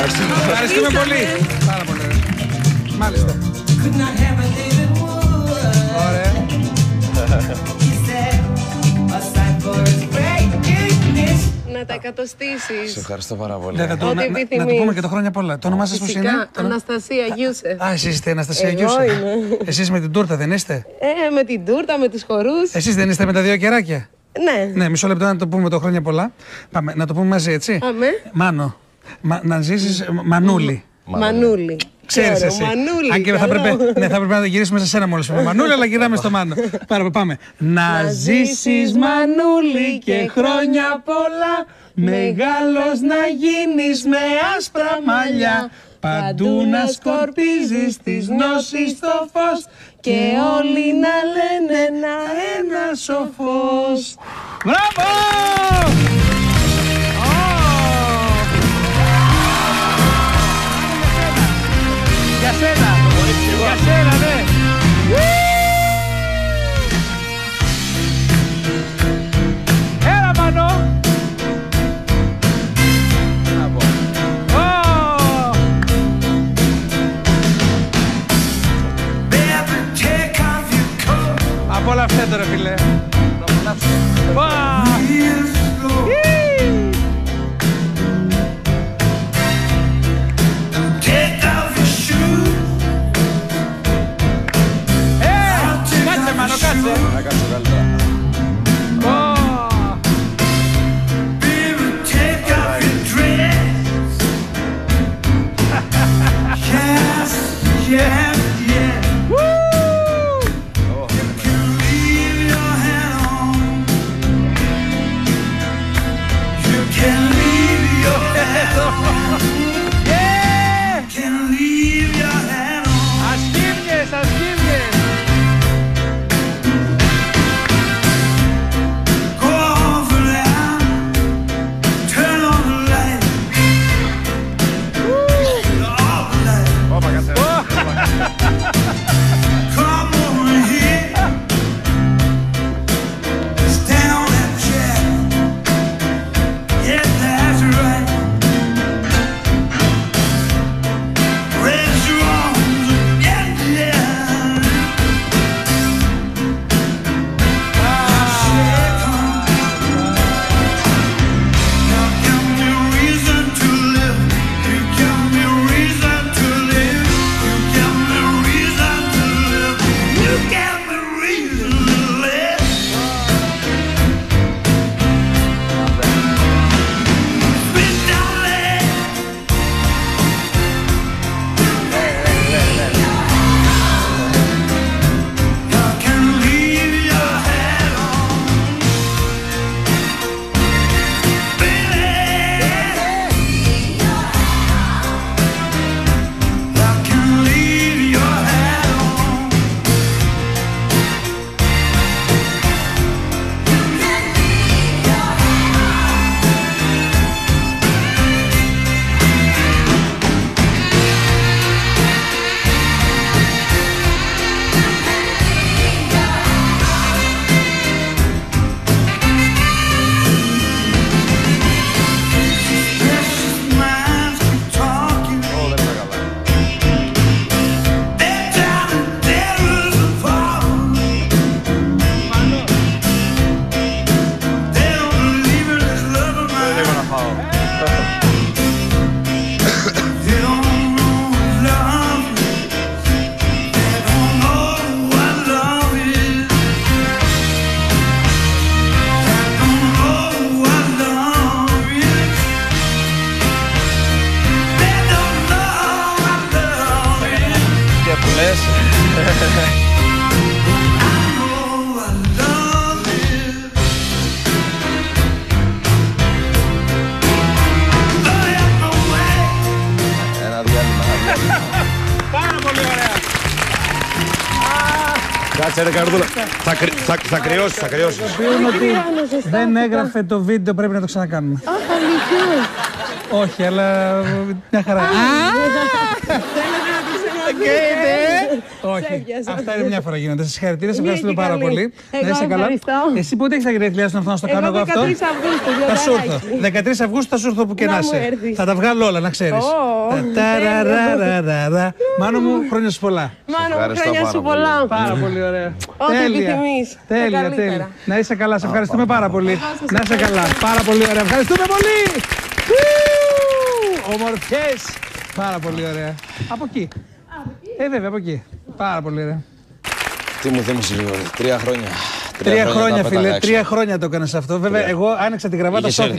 Ευχαριστούμε πολύ. Πάρα πολύ ωραία. Μάλιστα. Ωραία. Να τα εκατοστήσεις. Σε ευχαριστώ πάρα πολύ. Να το πούμε και το χρόνια πολλά. Το όνομά σας πώς είναι? Αναστασία Γιούσεφ. Α, εσείς είστε η Αναστασία Εγώ Γιούσεφ. είμαι. Εσείς με την τούρτα δεν είστε? Με την τούρτα, με τους χορούς. Εσείς δεν είστε με τα δύο κεράκια? Ναι. Ναι, μισό λεπτό να το πούμε το χρόνια πολλά. Πάμε, να το πούμε μαζί, έτσι. Αμέ. Μάνο. Να ζήσεις Μανούλη. Μανούλη. Ξέρεις εσύ. Μανούλη. Αν και θα πρέπει να το γυρίσουμε σε σένα μόλις πούμε Μανούλη, αλλά γυράμε στο Μάνο. Πάμε. Να ζήσεις Μανούλη και χρόνια πολλά, μεγάλος να γίνεις με άσπρα μαλλιά, παντού να σκορπίζεις της γνώσης το φως και όλοι να λένε ένα σοφός. Μπράβο! Για σένα! Για σένα, ναι! Έλα, Μανώ! Απολαύστε ρε φίλε! Κάτσε Μάνο, κάτσε! Να κάτσω καλύτερα. Κάτσε ρε Καρδούλα. Θα κρυώσεις, θα κρυώσεις. Δεν έγραφε το βίντεο, πρέπει να το ξανακάνουμε. Όχι, αλλά μια χαρά. Όχι, πιάσα. αυτά είναι μια φορά γίνονται. Σας συγχαρητήρια, σε ευχαριστούμε και πάρα καλή. πολύ. Εγώ Να είσαι καλά. ευχαριστώ. Εσύ πότε έχεις τα γενέθλιά σου να έρθω να στο κάνω εγώ αυτό? 13 Αυγούστου, Θα σου έρθω. γιορταράκι. 13 Αυγούστου θα σου έρθω που και Να να μου είσαι. έρθεις. Θα τα βγάλω όλα, να ξέρεις. Ω, Ταραραραραρα. Μάνο μου, χρόνια σου πολλά. Μάνο, Ευχαριστώ χρόνια πάρα σου πολύ. πολλά. Πάρα πολύ ωραία. Ό,τι επιθυμείς. Τα Τέλεια, καλύτερα. τέλεια. Να είσαι καλά, σε ευχαριστούμε πάρα πολύ. σας Να είσαι καλά, πάρα πολύ ωραία. Ευχαριστούμε πολύ. Ομορφιές. Πάρα πολύ ωραία. Από εκεί. Βέβαια, από εκεί. Πάρα πολύ ωραία. Τι μου θύμισε λίγο, 3 χρόνια. 3 χρόνια, τα φίλε, πέταγα έξω. 3 χρόνια το έκανες αυτό. Βέβαια, εγώ άνοιξα την κραβάτα Είχες σώθηκα.